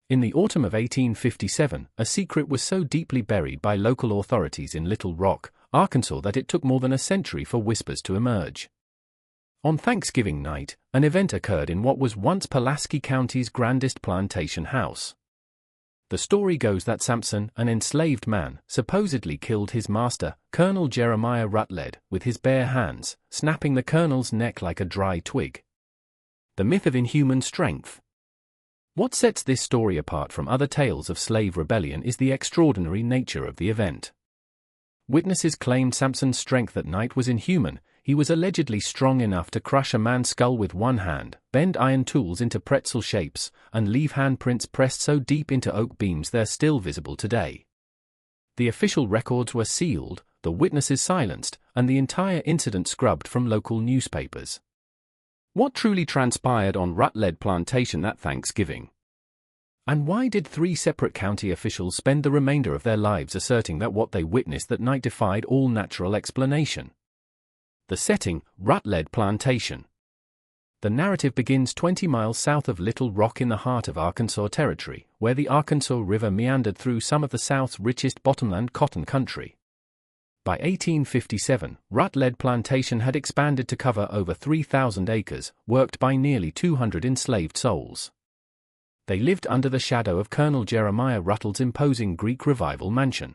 In the autumn of 1857, a secret was so deeply buried by local authorities in Little Rock, Arkansas that it took more than a century for whispers to emerge. On Thanksgiving night, an event occurred in what was once Pulaski County's grandest plantation house. The story goes that Samson, an enslaved man, supposedly killed his master, Colonel Jeremiah Rutledge, with his bare hands, snapping the colonel's neck like a dry twig. The myth of inhuman strength. What sets this story apart from other tales of slave rebellion is the extraordinary nature of the event. Witnesses claimed Samson's strength that night was inhuman. He was allegedly strong enough to crush a man's skull with one hand, bend iron tools into pretzel shapes, and leave handprints pressed so deep into oak beams they're still visible today. The official records were sealed, the witnesses silenced, and the entire incident scrubbed from local newspapers. What truly transpired on Rutledge Plantation that Thanksgiving? And why did 3 separate county officials spend the remainder of their lives asserting that what they witnessed that night defied all natural explanation? The setting, Rutledge Plantation. The narrative begins 20 miles south of Little Rock in the heart of Arkansas Territory, where the Arkansas River meandered through some of the South's richest bottomland cotton country. By 1857, Rutledge Plantation had expanded to cover over 3,000 acres, worked by nearly 200 enslaved souls. They lived under the shadow of Colonel Jeremiah Rutledge's imposing Greek Revival mansion.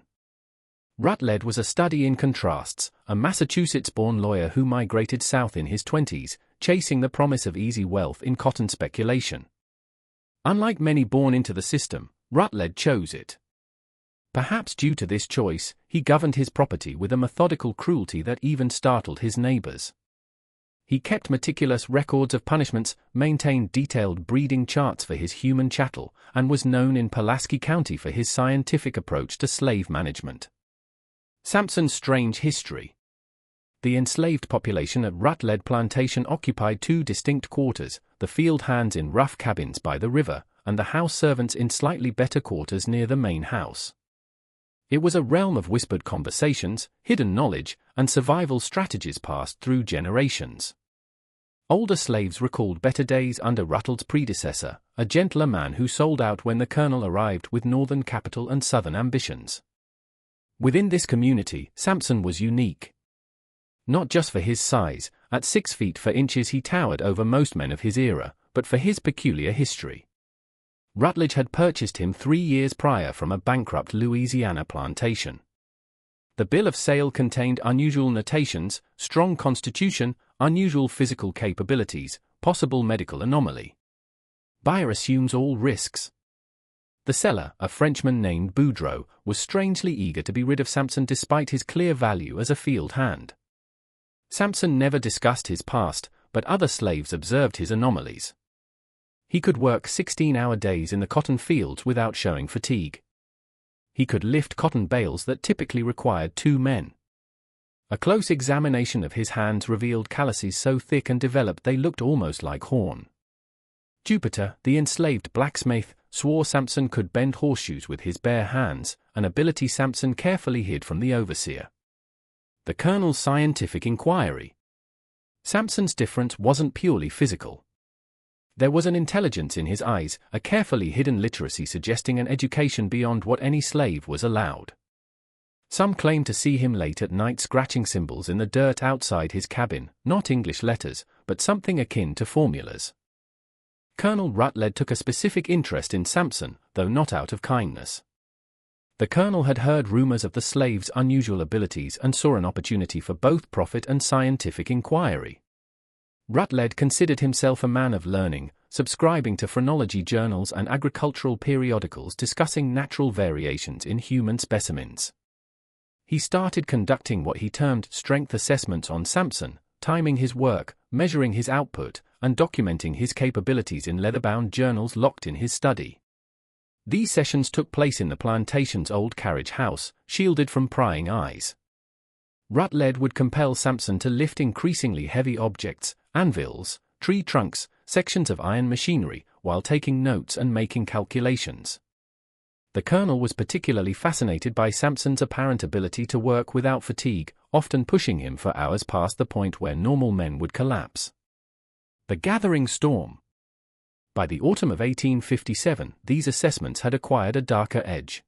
Rutledge was a study in contrasts, a Massachusetts-born lawyer who migrated south in his 20s, chasing the promise of easy wealth in cotton speculation. Unlike many born into the system, Rutledge chose it. Perhaps due to this choice, he governed his property with a methodical cruelty that even startled his neighbors. He kept meticulous records of punishments, maintained detailed breeding charts for his human chattel, and was known in Pulaski County for his scientific approach to slave management. Samson's strange history. The enslaved population at Rutledge Plantation occupied 2 distinct quarters, the field hands in rough cabins by the river, and the house servants in slightly better quarters near the main house. It was a realm of whispered conversations, hidden knowledge, and survival strategies passed through generations. Older slaves recalled better days under Rutledge's predecessor, a gentler man who sold out when the colonel arrived with northern capital and southern ambitions. Within this community, Samson was unique. Not just for his size, at 6 feet 4 inches he towered over most men of his era, but for his peculiar history. Rutledge had purchased him 3 years prior from a bankrupt Louisiana plantation. The bill of sale contained unusual notations, strong constitution, unusual physical capabilities, possible medical anomaly. Buyer assumes all risks. The seller, a Frenchman named Boudreau, was strangely eager to be rid of Samson despite his clear value as a field hand. Samson never discussed his past, but other slaves observed his anomalies. He could work 16-hour days in the cotton fields without showing fatigue. He could lift cotton bales that typically required 2 men. A close examination of his hands revealed calluses so thick and developed they looked almost like horn. Jupiter, the enslaved blacksmith, swore Samson could bend horseshoes with his bare hands, an ability Samson carefully hid from the overseer. The colonel's scientific inquiry. Samson's difference wasn't purely physical. There was an intelligence in his eyes, a carefully hidden literacy suggesting an education beyond what any slave was allowed. Some claim to see him late at night scratching symbols in the dirt outside his cabin, not English letters, but something akin to formulas. Colonel Rutledge took a specific interest in Samson, though not out of kindness. The colonel had heard rumors of the slave's unusual abilities and saw an opportunity for both profit and scientific inquiry. Rutledge considered himself a man of learning, subscribing to phrenology journals and agricultural periodicals discussing natural variations in human specimens. He started conducting what he termed strength assessments on Samson, timing his work, measuring his output, and documenting his capabilities in leather-bound journals locked in his study. These sessions took place in the plantation's old carriage house, shielded from prying eyes. Rutledge would compel Samson to lift increasingly heavy objects, anvils, tree trunks, sections of iron machinery, while taking notes and making calculations. The colonel was particularly fascinated by Samson's apparent ability to work without fatigue, often pushing him for hours past the point where normal men would collapse. The gathering storm. By the autumn of 1857, these assessments had acquired a darker edge.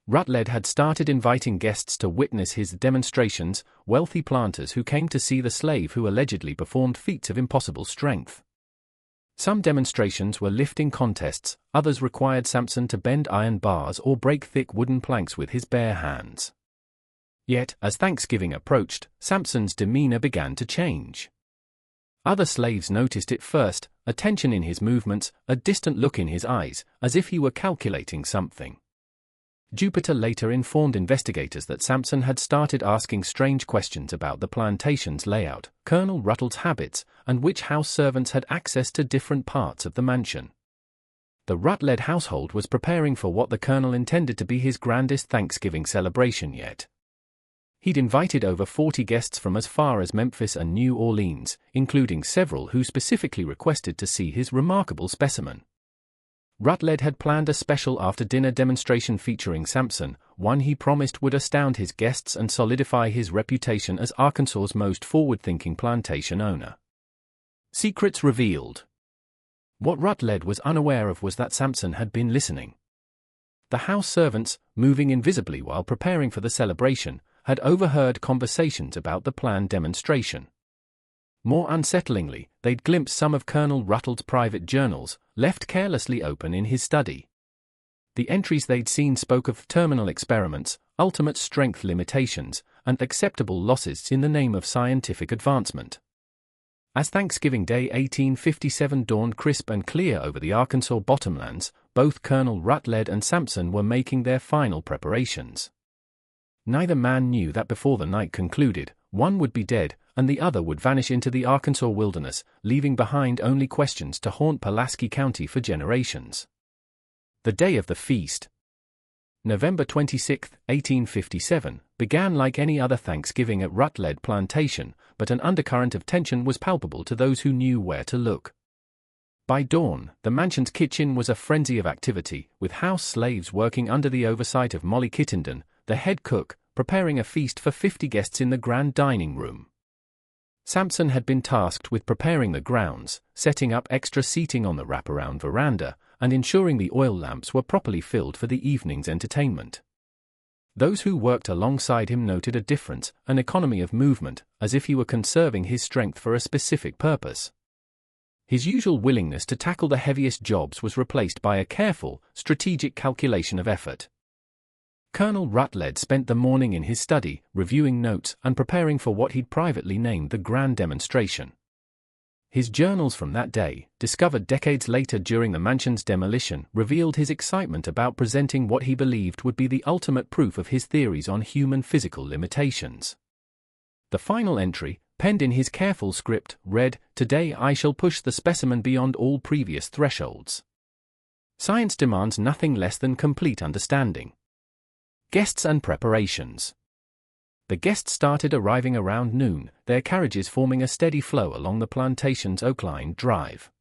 Rutledge had started inviting guests to witness his demonstrations, wealthy planters who came to see the slave who allegedly performed feats of impossible strength. Some demonstrations were lifting contests, others required Samson to bend iron bars or break thick wooden planks with his bare hands. Yet, as Thanksgiving approached, Samson's demeanor began to change. Other slaves noticed it first, a tension in his movements, a distant look in his eyes, as if he were calculating something. Jupiter later informed investigators that Samson had started asking strange questions about the plantation's layout, Colonel Ruttle's habits, and which house servants had access to different parts of the mansion. The Rutledge household was preparing for what the colonel intended to be his grandest Thanksgiving celebration yet. He'd invited over 40 guests from as far as Memphis and New Orleans, including several who specifically requested to see his remarkable specimen. Rutledge had planned a special after-dinner demonstration featuring Samson, one he promised would astound his guests and solidify his reputation as Arkansas's most forward-thinking plantation owner. Secrets revealed. What Rutledge was unaware of was that Samson had been listening. The house servants, moving invisibly while preparing for the celebration, had overheard conversations about the planned demonstration. More unsettlingly, they'd glimpsed some of Colonel Ruttle's private journals, left carelessly open in his study. The entries they'd seen spoke of terminal experiments, ultimate strength limitations, and acceptable losses in the name of scientific advancement. As Thanksgiving Day 1857 dawned crisp and clear over the Arkansas bottomlands, both Colonel Rutledge and Samson were making their final preparations. Neither man knew that before the night concluded, one would be dead, and the other would vanish into the Arkansas wilderness, leaving behind only questions to haunt Pulaski County for generations. The day of the feast, November 26, 1857, began like any other Thanksgiving at Rutledge Plantation, but an undercurrent of tension was palpable to those who knew where to look. By dawn, the mansion's kitchen was a frenzy of activity, with house slaves working under the oversight of Molly Kittenden, the head cook, preparing a feast for 50 guests in the grand dining room. Samson had been tasked with preparing the grounds, setting up extra seating on the wraparound veranda, and ensuring the oil lamps were properly filled for the evening's entertainment. Those who worked alongside him noted a difference, an economy of movement, as if he were conserving his strength for a specific purpose. His usual willingness to tackle the heaviest jobs was replaced by a careful, strategic calculation of effort. Colonel Rutledge spent the morning in his study, reviewing notes and preparing for what he'd privately named the grand demonstration. His journals from that day, discovered decades later during the mansion's demolition, revealed his excitement about presenting what he believed would be the ultimate proof of his theories on human physical limitations. The final entry, penned in his careful script, read, "Today I shall push the specimen beyond all previous thresholds. Science demands nothing less than complete understanding." Guests and preparations. The guests started arriving around noon, their carriages forming a steady flow along the plantation's oak-lined drive.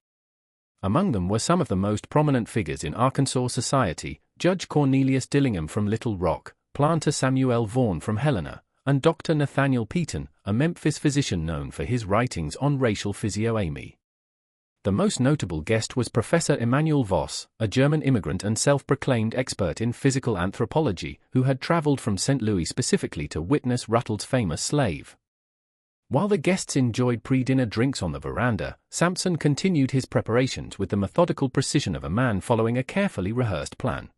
Among them were some of the most prominent figures in Arkansas society: Judge Cornelius Dillingham from Little Rock, planter Samuel Vaughan from Helena, and Dr. Nathaniel Peaton, a Memphis physician known for his writings on racial physiognomy. The most notable guest was Professor Emanuel Voss, a German immigrant and self-proclaimed expert in physical anthropology, who had traveled from St. Louis specifically to witness Ruttledge's famous slave. While the guests enjoyed pre-dinner drinks on the veranda, Samson continued his preparations with the methodical precision of a man following a carefully rehearsed plan.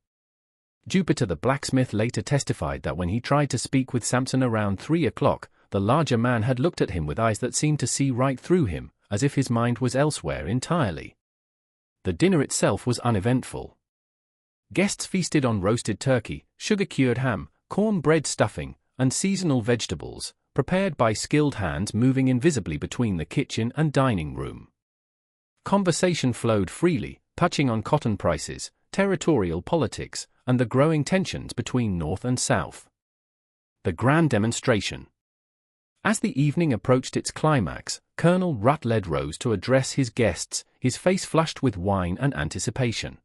Jupiter the blacksmith later testified that when he tried to speak with Samson around 3 o'clock, the larger man had looked at him with eyes that seemed to see right through him, as if his mind was elsewhere entirely. The dinner itself was uneventful. Guests feasted on roasted turkey, sugar-cured ham, cornbread stuffing, and seasonal vegetables, prepared by skilled hands moving invisibly between the kitchen and dining room. Conversation flowed freely, touching on cotton prices, territorial politics, and the growing tensions between North and South. The grand demonstration. As the evening approached its climax, Colonel Rutledge rose to address his guests, his face flushed with wine and anticipation.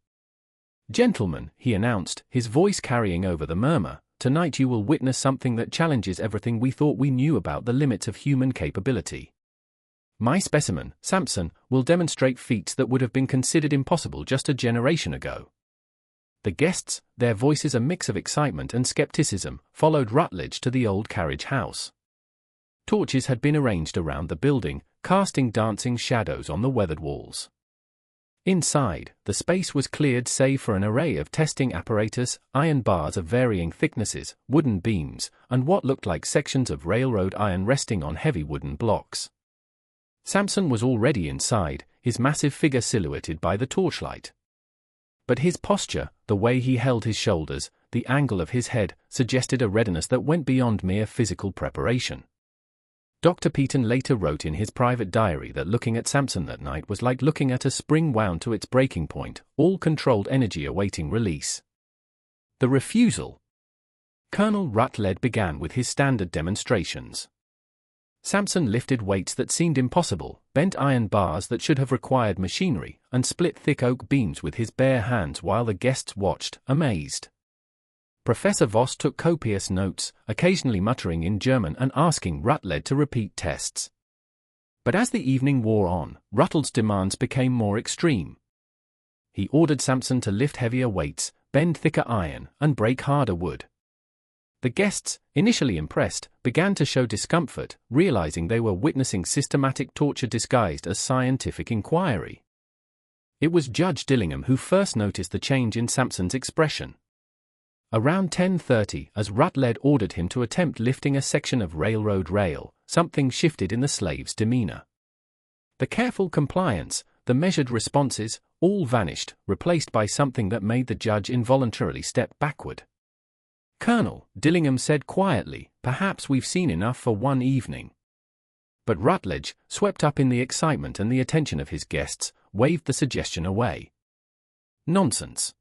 "Gentlemen," he announced, his voice carrying over the murmur, "tonight you will witness something that challenges everything we thought we knew about the limits of human capability. My specimen, Samson, will demonstrate feats that would have been considered impossible just a generation ago. The guests, their voices a mix of excitement and skepticism, followed Rutledge to the old carriage house. Torches had been arranged around the building, casting dancing shadows on the weathered walls. Inside, the space was cleared save for an array of testing apparatus, iron bars of varying thicknesses, wooden beams, and what looked like sections of railroad iron resting on heavy wooden blocks. Samson was already inside, his massive figure silhouetted by the torchlight. But his posture, the way he held his shoulders, the angle of his head, suggested a readiness that went beyond mere physical preparation. Dr. Peaton later wrote in his private diary that looking at Samson that night was like looking at a spring wound to its breaking point, all controlled energy awaiting release. The refusal. Colonel Rutledge began with his standard demonstrations. Samson lifted weights that seemed impossible, bent iron bars that should have required machinery, and split thick oak beams with his bare hands while the guests watched, amazed. Professor Voss took copious notes, occasionally muttering in German and asking Rutledge to repeat tests. But as the evening wore on, Rutledge's demands became more extreme. He ordered Samson to lift heavier weights, bend thicker iron, and break harder wood. The guests, initially impressed, began to show discomfort, realizing they were witnessing systematic torture disguised as scientific inquiry. It was Judge Dillingham who first noticed the change in Samson's expression. Around 10:30, as Rutledge ordered him to attempt lifting a section of railroad rail, something shifted in the slave's demeanor. The careful compliance, the measured responses, all vanished, replaced by something that made the judge involuntarily step backward. "Colonel," Dillingham said quietly, "perhaps we've seen enough for one evening." But Rutledge, swept up in the excitement and the attention of his guests, waved the suggestion away. "Nonsense.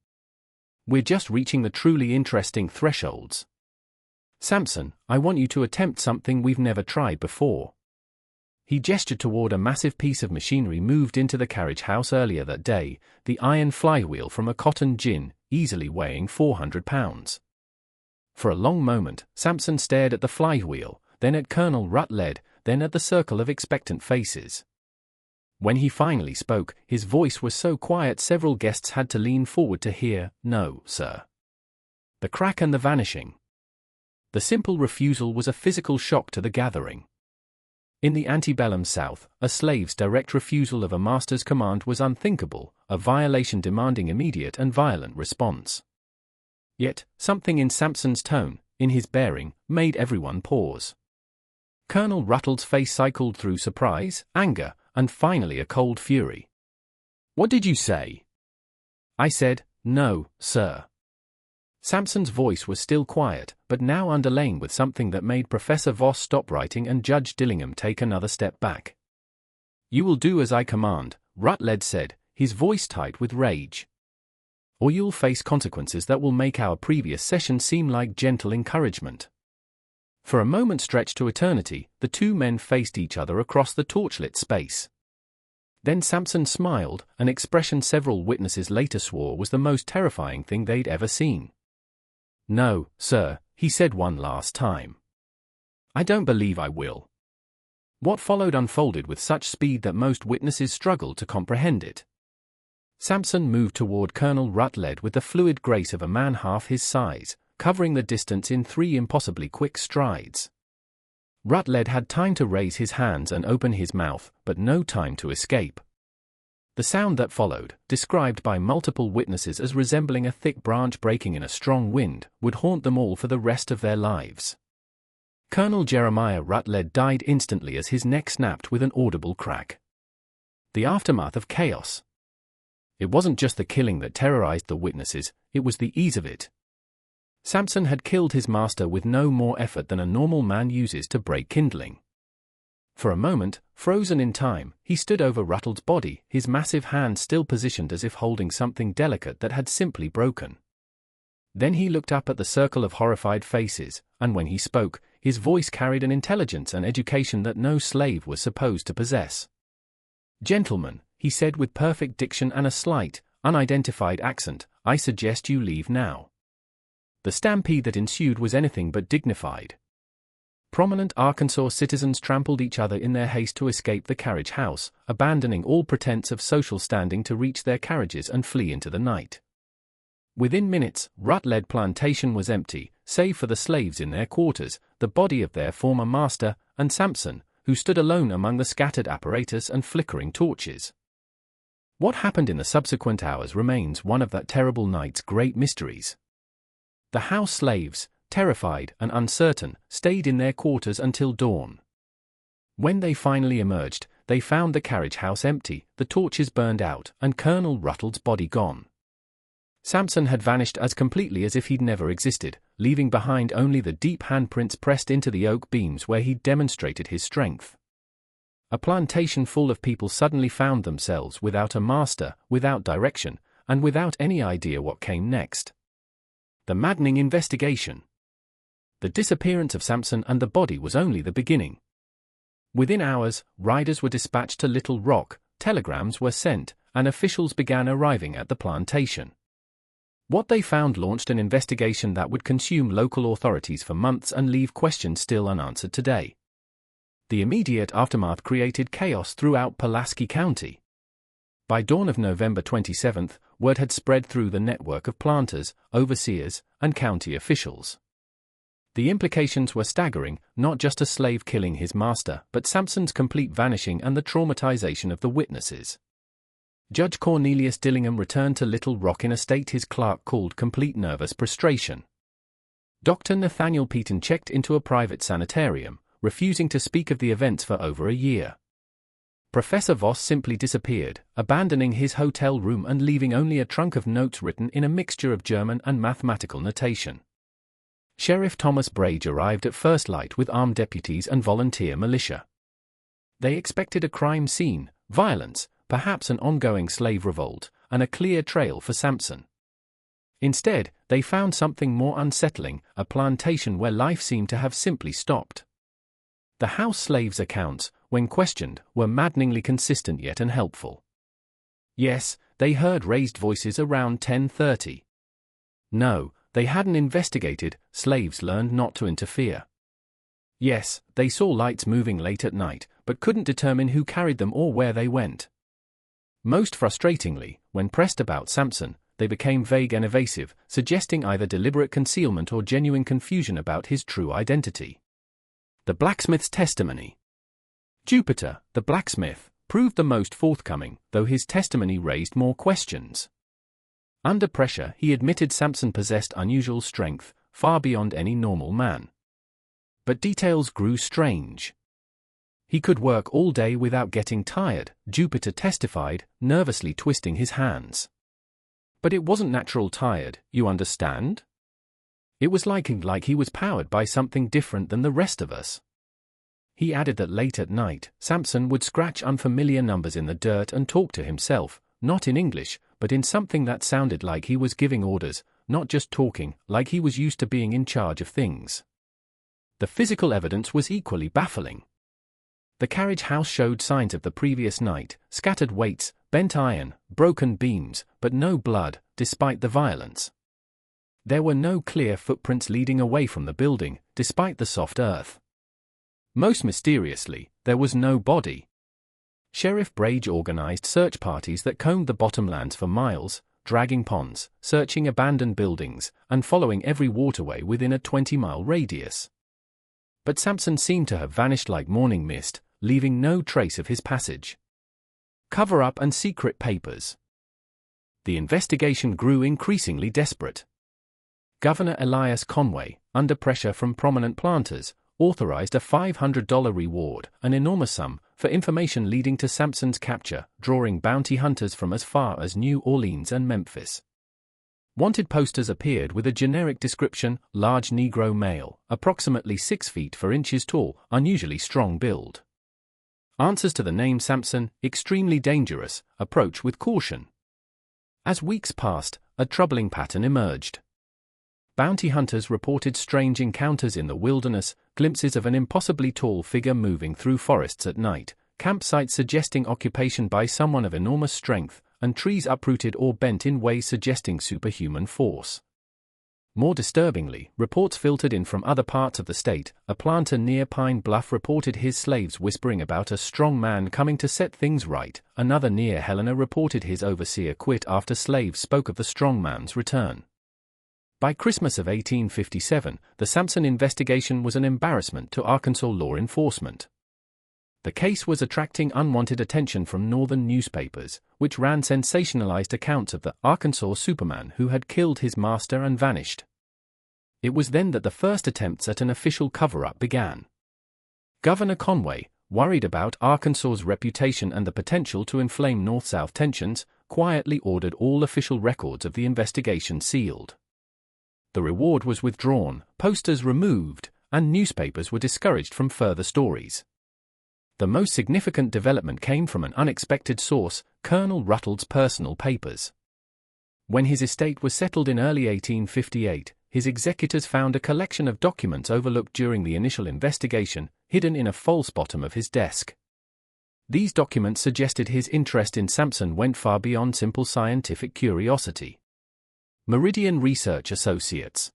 We're just reaching the truly interesting thresholds. Samson, I want you to attempt something we've never tried before." He gestured toward a massive piece of machinery moved into the carriage house earlier that day, the iron flywheel from a cotton gin, easily weighing 400 pounds. For a long moment, Samson stared at the flywheel, then at Colonel Rutledge, then at the circle of expectant faces. When he finally spoke, his voice was so quiet several guests had to lean forward to hear, "No, sir." The crack and the vanishing. The simple refusal was a physical shock to the gathering. In the antebellum South, a slave's direct refusal of a master's command was unthinkable, a violation demanding immediate and violent response. Yet, something in Samson's tone, in his bearing, made everyone pause. Colonel Rutledge's face cycled through surprise, anger, and finally a cold fury. "What did you say?" "I said, 'No, sir.'" Samson's voice was still quiet, but now underlain with something that made Professor Voss stop writing and Judge Dillingham take another step back. "You will do as I command," Rutledge said, his voice tight with rage. "Or you'll face consequences that will make our previous session seem like gentle encouragement." For a moment stretched to eternity, the two men faced each other across the torchlit space. Then Samson smiled, an expression several witnesses later swore was the most terrifying thing they'd ever seen. "No, sir," he said one last time. "I don't believe I will." What followed unfolded with such speed that most witnesses struggled to comprehend it. Samson moved toward Colonel Rutledge with the fluid grace of a man half his size, covering the distance in 3 impossibly quick strides. Rutledge had time to raise his hands and open his mouth, but no time to escape. The sound that followed, described by multiple witnesses as resembling a thick branch breaking in a strong wind, would haunt them all for the rest of their lives. Colonel Jeremiah Rutledge died instantly as his neck snapped with an audible crack. The aftermath of chaos. It wasn't just the killing that terrorized the witnesses, it was the ease of it. Samson had killed his master with no more effort than a normal man uses to break kindling. For a moment, frozen in time, he stood over Rutledge's body, his massive hand still positioned as if holding something delicate that had simply broken. Then he looked up at the circle of horrified faces, and when he spoke, his voice carried an intelligence and education that no slave was supposed to possess. "Gentlemen," he said with perfect diction and a slight, unidentified accent, "I suggest you leave now." The stampede that ensued was anything but dignified. Prominent Arkansas citizens trampled each other in their haste to escape the carriage house, abandoning all pretense of social standing to reach their carriages and flee into the night. Within minutes, Rutledge Plantation was empty, save for the slaves in their quarters, the body of their former master, and Samson, who stood alone among the scattered apparatus and flickering torches. What happened in the subsequent hours remains one of that terrible night's great mysteries. The house slaves, terrified and uncertain, stayed in their quarters until dawn. When they finally emerged, they found the carriage house empty, the torches burned out, and Colonel Ruttle's body gone. Samson had vanished as completely as if he'd never existed, leaving behind only the deep handprints pressed into the oak beams where he'd demonstrated his strength. A plantation full of people suddenly found themselves without a master, without direction, and without any idea what came next. The maddening investigation. The disappearance of Samson and the body was only the beginning. Within hours, riders were dispatched to Little Rock, telegrams were sent, and officials began arriving at the plantation. What they found launched an investigation that would consume local authorities for months and leave questions still unanswered today. The immediate aftermath created chaos throughout Pulaski County. By dawn of November 27, word had spread through the network of planters, overseers, and county officials. The implications were staggering, not just a slave killing his master, but Samson's complete vanishing and the traumatization of the witnesses. Judge Cornelius Dillingham returned to Little Rock in a state his clerk called complete nervous prostration. Dr. Nathaniel Peaton checked into a private sanitarium, refusing to speak of the events for over a year. Professor Voss simply disappeared, abandoning his hotel room and leaving only a trunk of notes written in a mixture of German and mathematical notation. Sheriff Thomas Brage arrived at first light with armed deputies and volunteer militia. They expected a crime scene, violence, perhaps an ongoing slave revolt, and a clear trail for Samson. Instead, they found something more unsettling, a plantation where life seemed to have simply stopped. The house slaves' accounts, when questioned, were maddeningly consistent yet unhelpful. Yes, they heard raised voices around 10:30. No, they hadn't investigated, slaves learned not to interfere. Yes, they saw lights moving late at night, but couldn't determine who carried them or where they went. Most frustratingly, when pressed about Samson, they became vague and evasive, suggesting either deliberate concealment or genuine confusion about his true identity. The blacksmith's testimony. Jupiter, the blacksmith, proved the most forthcoming, though his testimony raised more questions. Under pressure, he admitted Samson possessed unusual strength, far beyond any normal man. But details grew strange. He could work all day without getting tired, Jupiter testified, nervously twisting his hands. But it wasn't natural tired, you understand? It was like he was powered by something different than the rest of us. He added that late at night, Samson would scratch unfamiliar numbers in the dirt and talk to himself, not in English, but in something that sounded like he was giving orders, not just talking, like he was used to being in charge of things. The physical evidence was equally baffling. The carriage house showed signs of the previous night, scattered weights, bent iron, broken beams, but no blood, despite the violence. There were no clear footprints leading away from the building, despite the soft earth. Most mysteriously, there was no body. Sheriff Brage organized search parties that combed the bottomlands for miles, dragging ponds, searching abandoned buildings, and following every waterway within a 20-mile radius. But Samson seemed to have vanished like morning mist, leaving no trace of his passage. Cover-up and secret papers. The investigation grew increasingly desperate. Governor Elias Conway, under pressure from prominent planters, authorized a $500 reward, an enormous sum, for information leading to Samson's capture, drawing bounty hunters from as far as New Orleans and Memphis. Wanted posters appeared with a generic description: large Negro male, approximately 6 feet 4 inches tall, unusually strong build. Answers to the name Samson: extremely dangerous, approach with caution. As weeks passed, a troubling pattern emerged. Bounty hunters reported strange encounters in the wilderness, glimpses of an impossibly tall figure moving through forests at night, campsites suggesting occupation by someone of enormous strength, and trees uprooted or bent in ways suggesting superhuman force. More disturbingly, reports filtered in from other parts of the state. A planter near Pine Bluff reported his slaves whispering about a strong man coming to set things right. Another near Helena reported his overseer quit after slaves spoke of the strong man's return. By Christmas of 1857, the Samson investigation was an embarrassment to Arkansas law enforcement. The case was attracting unwanted attention from northern newspapers, which ran sensationalized accounts of the Arkansas Superman who had killed his master and vanished. It was then that the first attempts at an official cover-up began. Governor Conway, worried about Arkansas's reputation and the potential to inflame North-South tensions, quietly ordered all official records of the investigation sealed. The reward was withdrawn, posters removed, and newspapers were discouraged from further stories. The most significant development came from an unexpected source, Colonel Ruttle's personal papers. When his estate was settled in early 1858, his executors found a collection of documents overlooked during the initial investigation, hidden in a false bottom of his desk. These documents suggested his interest in Samson went far beyond simple scientific curiosity. Meridian Research Associates.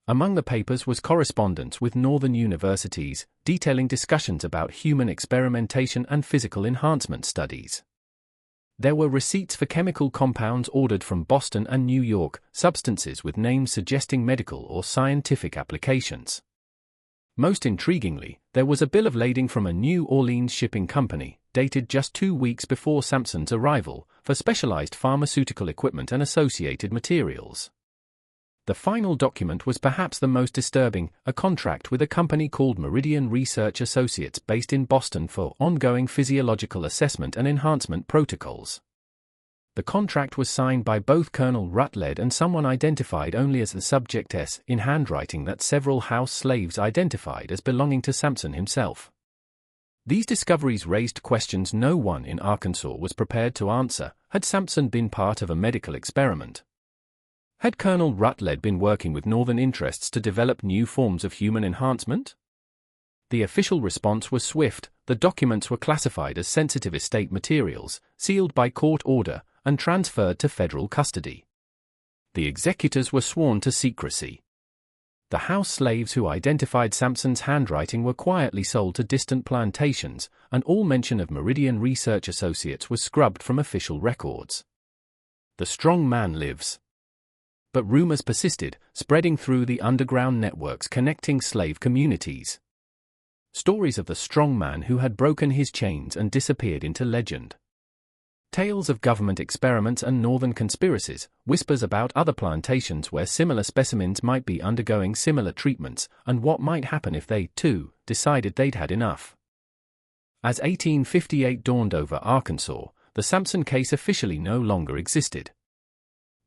Among the papers was correspondence with northern universities, detailing discussions about human experimentation and physical enhancement studies. There were receipts for chemical compounds ordered from Boston and New York, substances with names suggesting medical or scientific applications. Most intriguingly, there was a bill of lading from a New Orleans shipping company, dated just 2 weeks before Samson's arrival, for specialized pharmaceutical equipment and associated materials. The final document was perhaps the most disturbing, a contract with a company called Meridian Research Associates based in Boston for ongoing physiological assessment and enhancement protocols. The contract was signed by both Colonel Rutledge and someone identified only as the Subject S in handwriting that several house slaves identified as belonging to Samson himself. These discoveries raised questions no one in Arkansas was prepared to answer. Had Samson been part of a medical experiment? Had Colonel Rutledge been working with northern interests to develop new forms of human enhancement? The official response was swift. The documents were classified as sensitive estate materials, sealed by court order, and transferred to federal custody. The executors were sworn to secrecy. The house slaves who identified Samson's handwriting were quietly sold to distant plantations, and all mention of Meridian Research Associates was scrubbed from official records. The strong man lives. But rumors persisted, spreading through the underground networks connecting slave communities. Stories of the strong man who had broken his chains and disappeared into legend. Tales of government experiments and northern conspiracies, whispers about other plantations where similar specimens might be undergoing similar treatments, and what might happen if they, too, decided they'd had enough. As 1858 dawned over Arkansas, the Samson case officially no longer existed.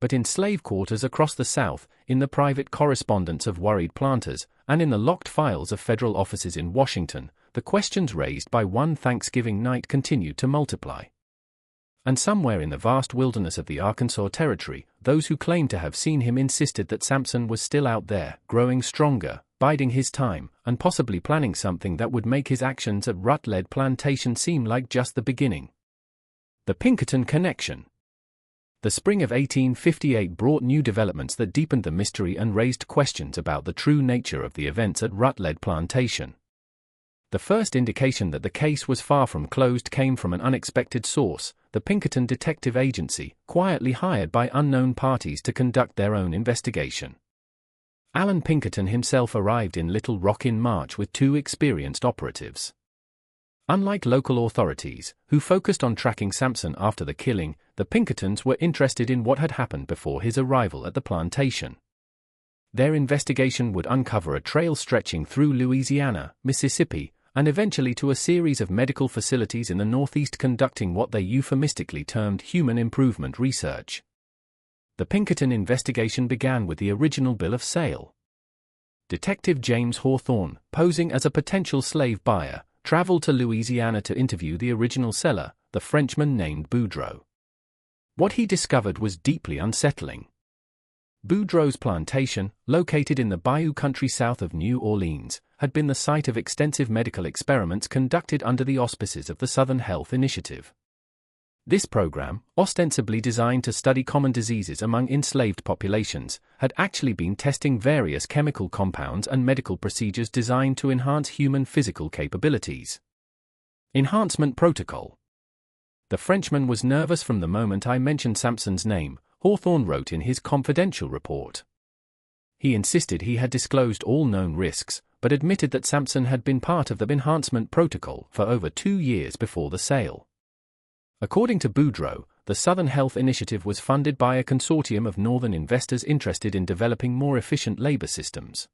But in slave quarters across the South, in the private correspondence of worried planters, and in the locked files of federal offices in Washington, the questions raised by one Thanksgiving night continued to multiply. And somewhere in the vast wilderness of the Arkansas Territory, those who claimed to have seen him insisted that Samson was still out there, growing stronger, biding his time, and possibly planning something that would make his actions at Rutledge Plantation seem like just the beginning. The Pinkerton Connection. The spring of 1858 brought new developments that deepened the mystery and raised questions about the true nature of the events at Rutledge Plantation. The first indication that the case was far from closed came from an unexpected source, the Pinkerton Detective Agency, quietly hired by unknown parties to conduct their own investigation. Alan Pinkerton himself arrived in Little Rock in March with 2 experienced operatives. Unlike local authorities, who focused on tracking Samson after the killing, the Pinkertons were interested in what had happened before his arrival at the plantation. Their investigation would uncover a trail stretching through Louisiana, Mississippi, and eventually to a series of medical facilities in the Northeast conducting what they euphemistically termed human improvement research. The Pinkerton investigation began with the original bill of sale. Detective James Hawthorne, posing as a potential slave buyer, traveled to Louisiana to interview the original seller, the Frenchman named Boudreaux. What he discovered was deeply unsettling. Boudreaux's plantation, located in the bayou country south of New Orleans, had been the site of extensive medical experiments conducted under the auspices of the Southern Health Initiative. This program, ostensibly designed to study common diseases among enslaved populations, had actually been testing various chemical compounds and medical procedures designed to enhance human physical capabilities. Enhancement Protocol. The Frenchman was nervous from the moment I mentioned Samson's name, Hawthorne wrote in his confidential report. He insisted he had disclosed all known risks, but admitted that Samson had been part of the enhancement protocol for over 2 years before the sale. According to Boudreau, the Southern Health Initiative was funded by a consortium of Northern investors interested in developing more efficient labor systems.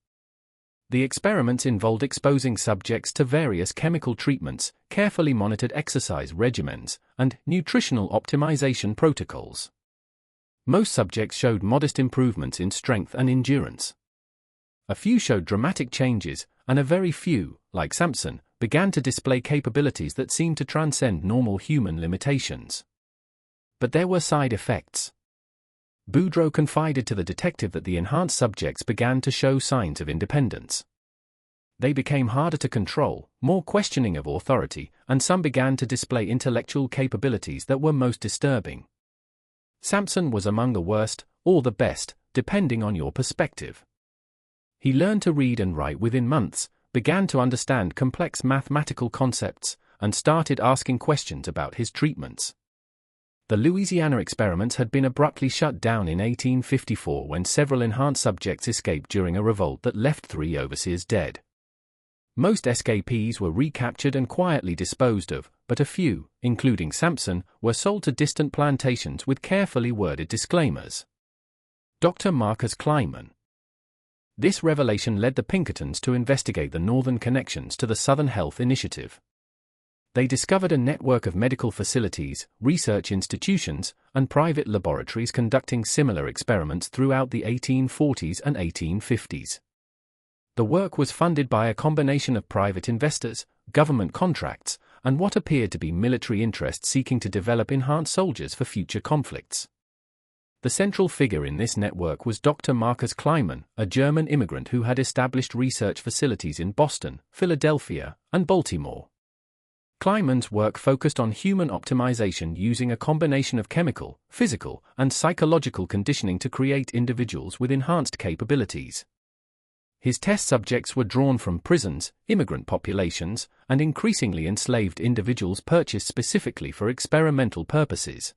The experiments involved exposing subjects to various chemical treatments, carefully monitored exercise regimens, and nutritional optimization protocols. Most subjects showed modest improvements in strength and endurance. A few showed dramatic changes, and a very few, like Samson, began to display capabilities that seemed to transcend normal human limitations. But there were side effects. Boudreau confided to the detective that the enhanced subjects began to show signs of independence. They became harder to control, more questioning of authority, and some began to display intellectual capabilities that were most disturbing. Samson was among the worst, or the best, depending on your perspective. He learned to read and write within months, began to understand complex mathematical concepts, and started asking questions about his treatments. The Louisiana experiments had been abruptly shut down in 1854 when several enhanced subjects escaped during a revolt that left 3 overseers dead. Most escapees were recaptured and quietly disposed of, but a few, including Samson, were sold to distant plantations with carefully worded disclaimers. Dr. Marcus Kleiman. This revelation led the Pinkertons to investigate the Northern connections to the Southern Health Initiative. They discovered a network of medical facilities, research institutions, and private laboratories conducting similar experiments throughout the 1840s and 1850s. The work was funded by a combination of private investors, government contracts, and what appeared to be military interests seeking to develop enhanced soldiers for future conflicts. The central figure in this network was Dr. Marcus Kleiman, a German immigrant who had established research facilities in Boston, Philadelphia, and Baltimore. Kleiman's work focused on human optimization using a combination of chemical, physical, and psychological conditioning to create individuals with enhanced capabilities. His test subjects were drawn from prisons, immigrant populations, and increasingly enslaved individuals purchased specifically for experimental purposes.